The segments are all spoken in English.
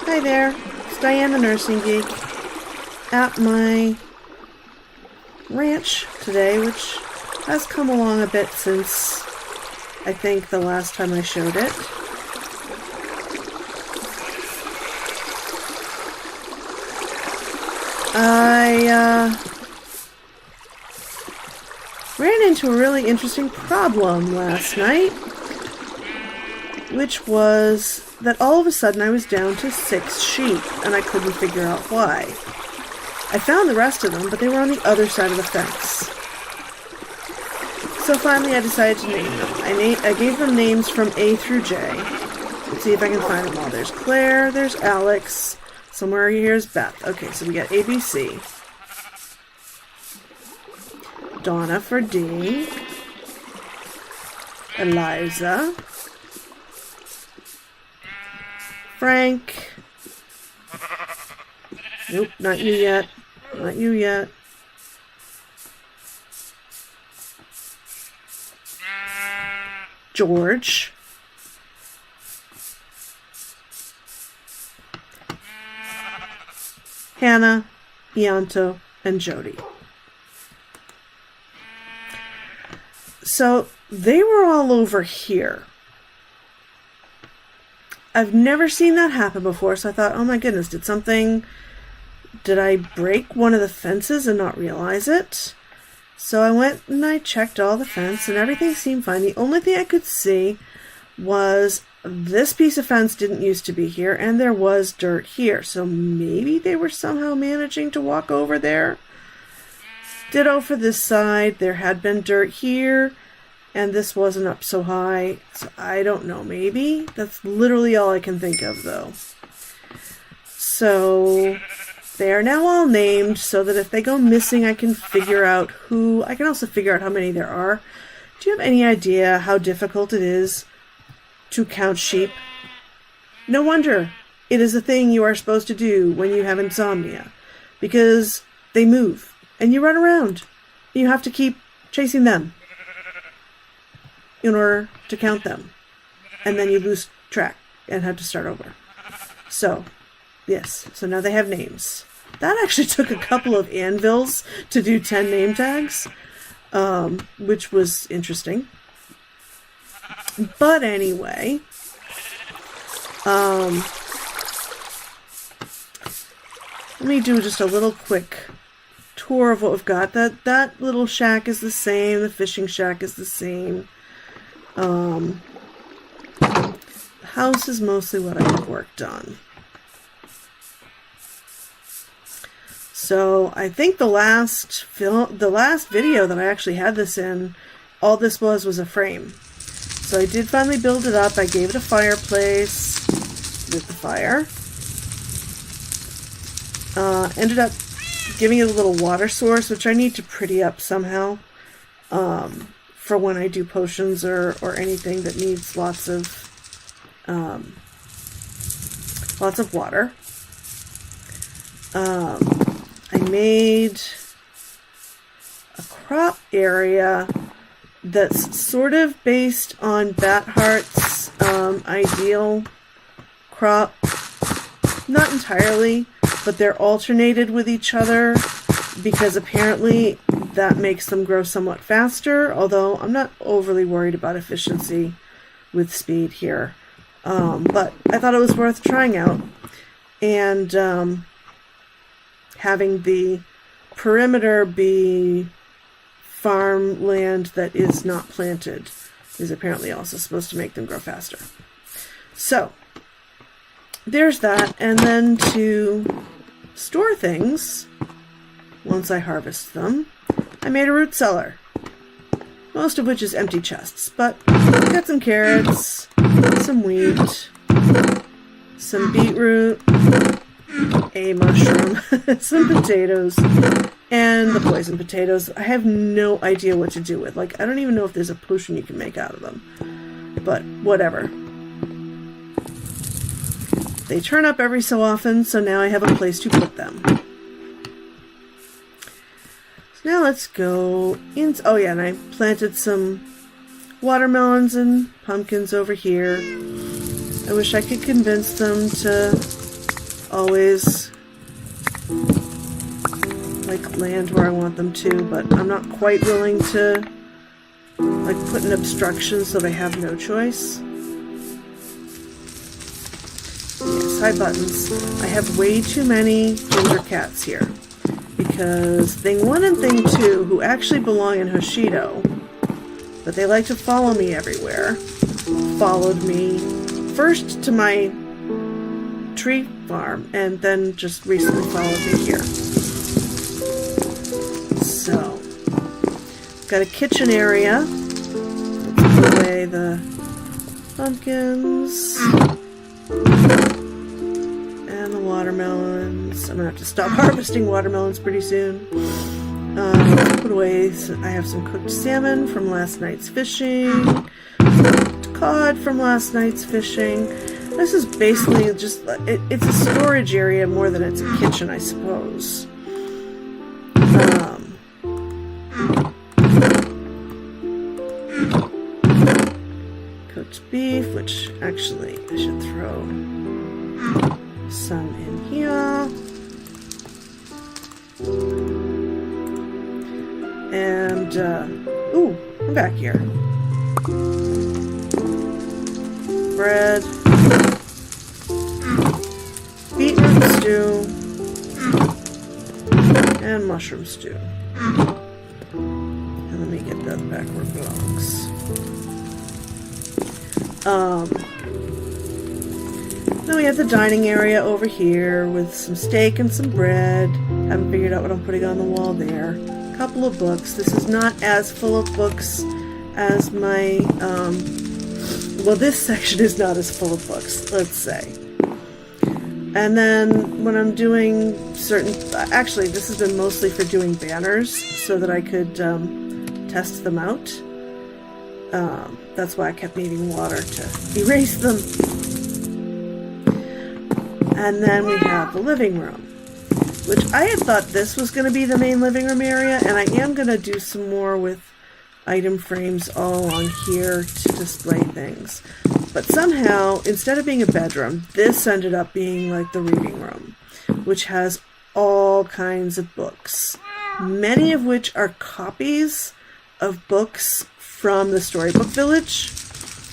Hi there, it's Diane the Nursing Geek at my ranch today, which has come along a bit since I think the last time I showed it. I ran into a really interesting problem last night, which was that all of a sudden I was down to 6 sheep, and I couldn't figure out why. I found the rest of them, but they were on the other side of the fence. So finally I decided to name them. I gave them names from A through J. Let's see if I can find them all. There's Claire, there's Alex, somewhere here's Beth. Okay, so we got ABC. Donna for D. Eliza. Frank. Nope, not you yet. Not you yet. George. Hannah, Ianto, and Jody. So they were all over here. I've never seen that happen before, so I thought, oh my goodness, did I break one of the fences and not realize it? So I went and I checked all the fence and everything seemed fine. The only thing I could see was this piece of fence didn't used to be here and there was dirt here. So maybe they were somehow managing to walk over there. Ditto for this side. There had been dirt here and this wasn't up so high. So I don't know, maybe? That's literally all I can think of though. So they are now all named so that if they go missing, I can figure out who. I can also figure out how many there are. Do you have any idea how difficult it is to count sheep? No wonder it is a thing you are supposed to do when you have insomnia, because they move and you run around. You have to keep chasing them in order to count them, and then you lose track and have to start over. So yes, so now they have names. That actually took a couple of anvils to do 10 name tags, which was interesting. But anyway, let me do just a little quick tour of what we've got. That little shack is the same. The fishing shack is the same. The house is mostly what I've worked on. So I think the last video that I actually had this in, all this was a frame. So I did finally build it up. I gave it a fireplace with the fire. Ended up giving it a little water source, which I need to pretty up somehow for when I do potions or anything that needs lots of water. I made a crop area that's sort of based on Batheart's ideal crop. Not entirely, but they're alternated with each other because apparently that makes them grow somewhat faster, although I'm not overly worried about efficiency with speed here. But I thought it was worth trying out. And having the perimeter be farmland that is not planted is apparently also supposed to make them grow faster. So there's that. And then to store things, once I harvest them, I made a root cellar, most of which is empty chests, but I got some carrots, some wheat, some beetroot, a mushroom, some potatoes, and the poison potatoes. I have no idea what to do with. Like, I don't even know if there's a potion you can make out of them. But whatever. They turn up every so often, so now I have a place to put them. So now let's go in. Oh yeah, and I planted some watermelons and pumpkins over here. I wish I could convince them to always like land where I want them to, but I'm not quite willing to like put an obstruction so they have no choice. Yes, hi buttons. I have way too many ginger cats here because thing 1 and thing 2, who actually belong in Hoshido, but they like to follow me everywhere, followed me first to my tree farm and then just recently followed me here. So, got a kitchen area. Let's put away the pumpkins and the watermelons. I'm gonna have to stop harvesting watermelons pretty soon. Put away, I have some cooked salmon from last night's fishing, cooked cod from last night's fishing. This is basically just, it's a storage area more than it's a kitchen, I suppose. Cooked beef, which actually I should throw some in here. And, ooh, I'm back here. Bread. Beetroot stew. And mushroom stew. And let me get that back where it belongs. Then we have the dining area over here with some steak and some bread. Haven't figured out what I'm putting on the wall there. A couple of books. This is not as full of books as my, well, this section is not as full of books, let's say. And then when I'm doing certain, actually this has been mostly for doing banners so that I could test them out. That's why I kept needing water to erase them. And then we have the living room, which I had thought this was going to be the main living room area, and I am going to do some more with item frames all along here to display things. But somehow, instead of being a bedroom, this ended up being like the reading room, which has all kinds of books, many of which are copies of books from the Storybook Village,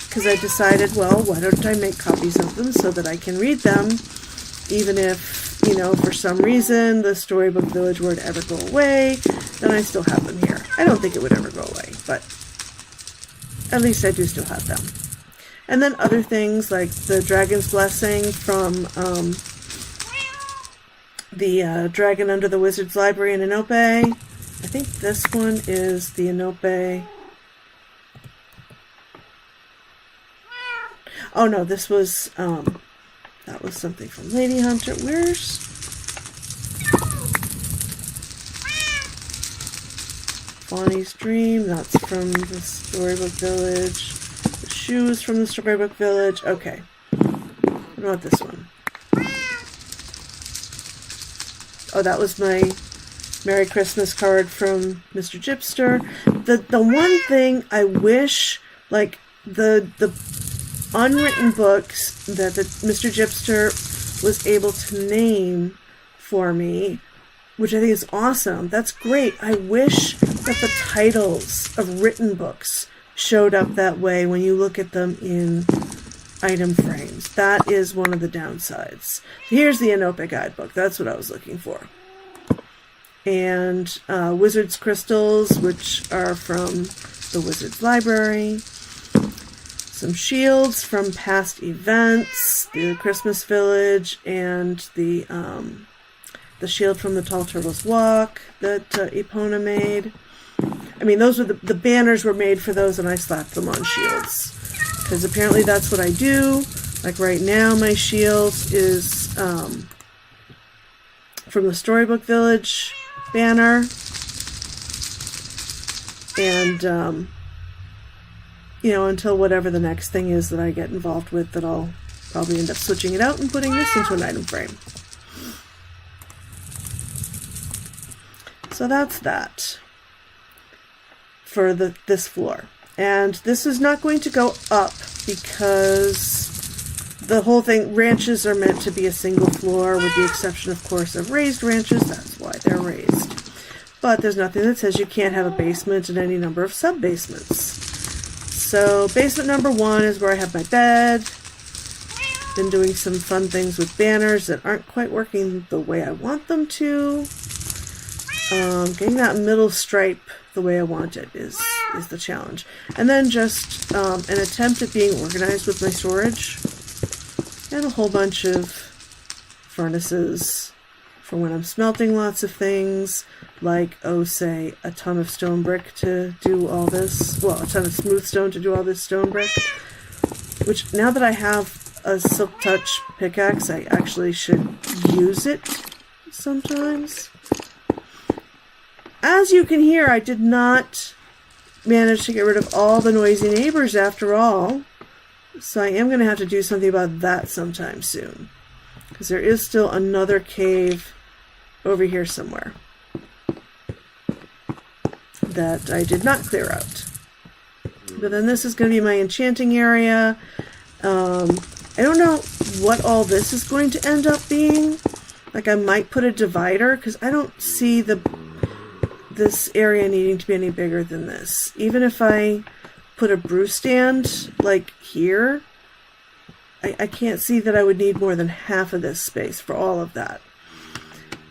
because I decided, well, why don't I make copies of them so that I can read them, even if, you know, for some reason the Storybook Village were to ever go away, then I still have them here. I don't think it would ever go away, but at least I do still have them. And then other things like the Dragon's Blessing from the Dragon Under the Wizard's Library in Inope. I think this one is the Inope. Oh no, this was, that was something from Lady Hunter. Where's... Bonnie's Dream, that's from the Storybook Village. The shoes from the Storybook Village. Okay. What about this one? Oh, that was my Merry Christmas card from Mr. Gypster. The one thing I wish, like, the unwritten books that Mr. Gypster was able to name for me, which I think is awesome. That's great. I wish that the titles of written books showed up that way when you look at them in item frames. That is one of the downsides. Here's the Inope guidebook. That's what I was looking for. And Wizard's Crystals, which are from the Wizard's Library. Some shields from past events, the Christmas Village, and the shield from the Tall Turtle's Walk that Epona made. I mean, those were the banners were made for those, and I slapped them on shields. Because apparently that's what I do. Like right now, my shield is from the Storybook Village banner. And, you know, until whatever the next thing is that I get involved with, that I'll probably end up switching it out and putting this into an item frame. So that's that for this floor. And this is not going to go up because the whole thing, ranches are meant to be a single floor, with the exception, of course, of raised ranches. That's why they're raised. But there's nothing that says you can't have a basement and any number of sub-basements. So basement number 1 is where I have my bed. Been doing some fun things with banners that aren't quite working the way I want them to. Getting that middle stripe the way I want it is the challenge. And then just an attempt at being organized with my storage. And a whole bunch of furnaces for when I'm smelting lots of things, like, oh, say, a ton of stone brick to do all this. Well, a ton of smooth stone to do all this stone brick. Which, now that I have a Silk Touch pickaxe, I actually should use it sometimes. As you can hear, I did not manage to get rid of all the noisy neighbors after all. So I am going to have to do something about that sometime soon. Because there is still another cave over here somewhere that I did not clear out. But then this is going to be my enchanting area. I don't know what all this is going to end up being. Like, I might put a divider, because I don't see this area needing to be any bigger than this. Even if I put a brew stand, like here, I can't see that I would need more than half of this space for all of that.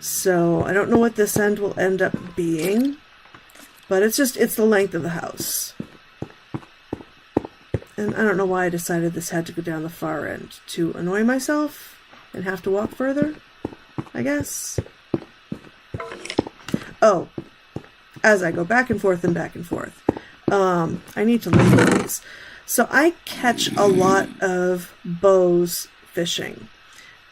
So I don't know what this end will end up being, but it's the length of the house. And I don't know why I decided this had to go down the far end. To annoy myself and have to walk further, I guess. Oh, as I go back and forth and back and forth. I need to label these. So I catch a lot of bows fishing.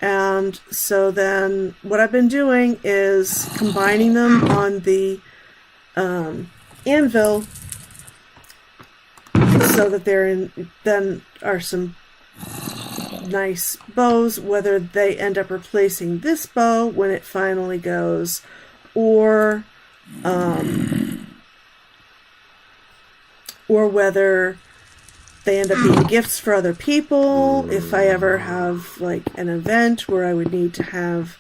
And so then what I've been doing is combining them on the anvil so that then are some nice bows, whether they end up replacing this bow when it finally goes, or whether they end up being gifts for other people. If I ever have like an event where I would need to have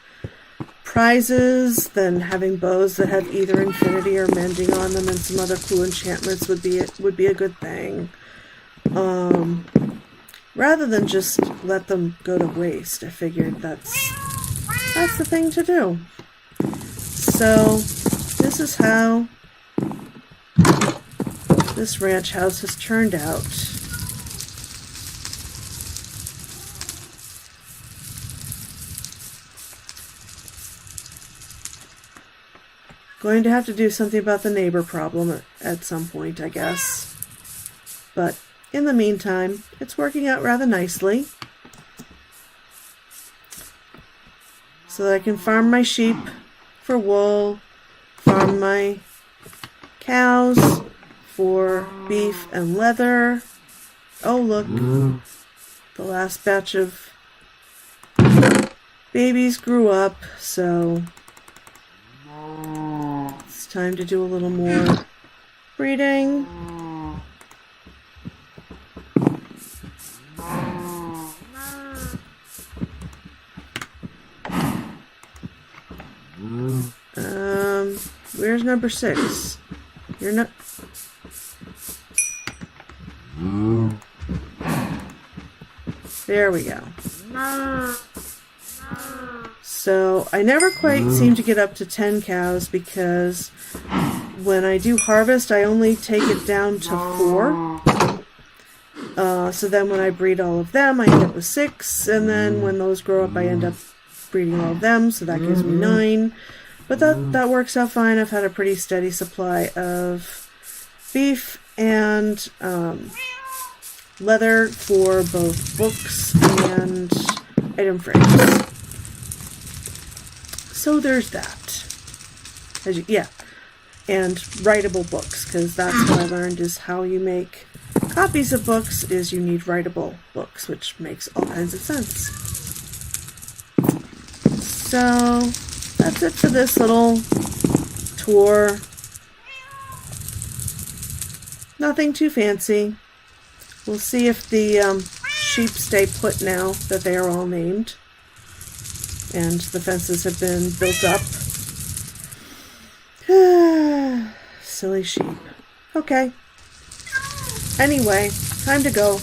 prizes, then having bows that have either infinity or mending on them and some other cool enchantments would be a good thing. Rather than just let them go to waste, I figured that's the thing to do. So this is how this ranch house has turned out. Going to have to do something about the neighbor problem at some point, I guess. But in the meantime, it's working out rather nicely. So that I can farm my sheep for wool, farm my cows for beef and leather. Oh, look. The last batch of babies grew up, so it's time to do a little more breeding. Where's number 6? You're not... There we go. So I never quite seem to get up to 10 cows because when I do harvest, I only take it down to 4. So then when I breed all of them, I end up with 6. And then when those grow up, I end up breeding all of them. So that gives me 9. But that works out fine. I've had a pretty steady supply of beef and leather for both books and item frames. So there's that. And writable books, because that's what I learned is how you make copies of books is you need writable books, which makes all kinds of sense. So that's it for this little tour. Nothing too fancy. We'll see if the sheep stay put now that they are all named. And the fences have been built up. Silly sheep. Okay. Anyway, time to go.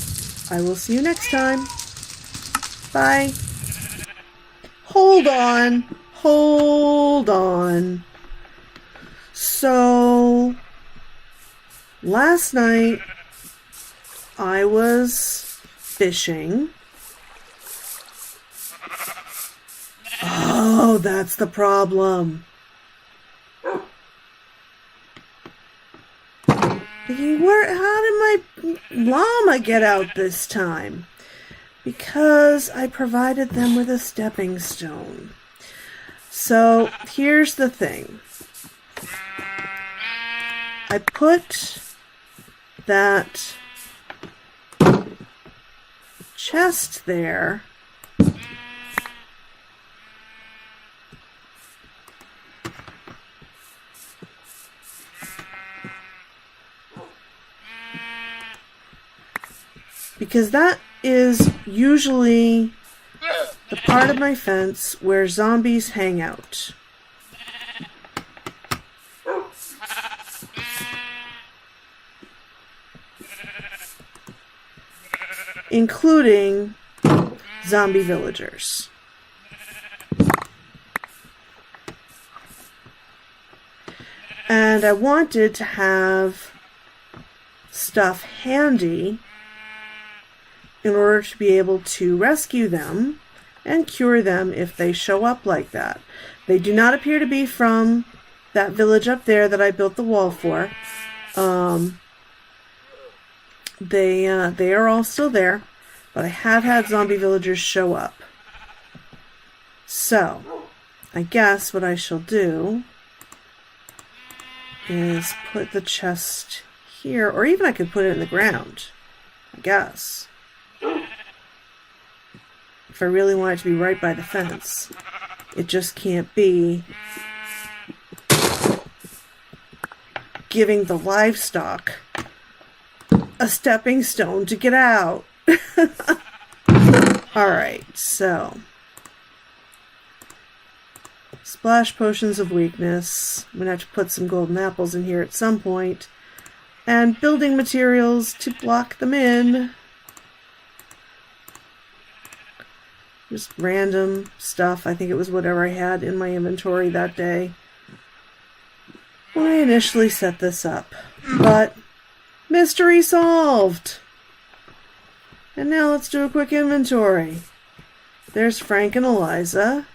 I will see you next time. Bye. Hold on. Hold on. So, last night I was fishing. Oh, that's the problem. Thinking, how did my llama get out this time? Because I provided them with a stepping stone. So, here's the thing. I put that chest there because that is usually the part of my fence where zombies hang out. Including zombie villagers. And I wanted to have stuff handy in order to be able to rescue them and cure them if they show up like that. They do not appear to be from that village up there that I built the wall for. They are all still there, but I have had zombie villagers show up. So, I guess what I shall do is put the chest here, or even I could put it in the ground, I guess. If I really want it to be right by the fence. It just can't be giving the livestock a stepping stone to get out. Alright, so splash potions of weakness. I'm gonna have to put some golden apples in here at some point. And building materials to block them in. Just random stuff. I think it was whatever I had in my inventory that day when I initially set this up. But mystery solved! And now let's do a quick inventory. There's Frank and Eliza,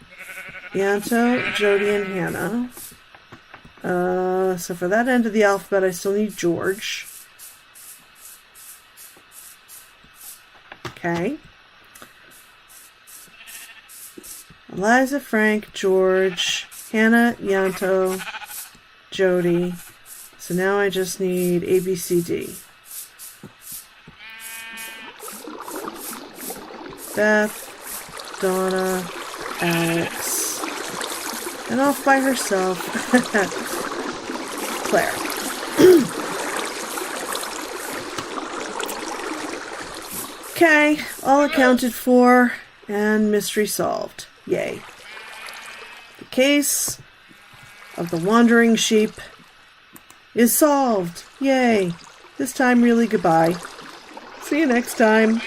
Yanto, Jody, and Hannah. So for that end of the alphabet, I still need George. Okay. Eliza, Frank, George, Hannah, Yanto, Jody. So now I just need A, B, C, D. Beth, Donna, Alex, and off by herself, Claire. Okay, all accounted for and mystery solved. Yay. The case of the wandering sheep is solved. Yay. This time really goodbye. See you next time.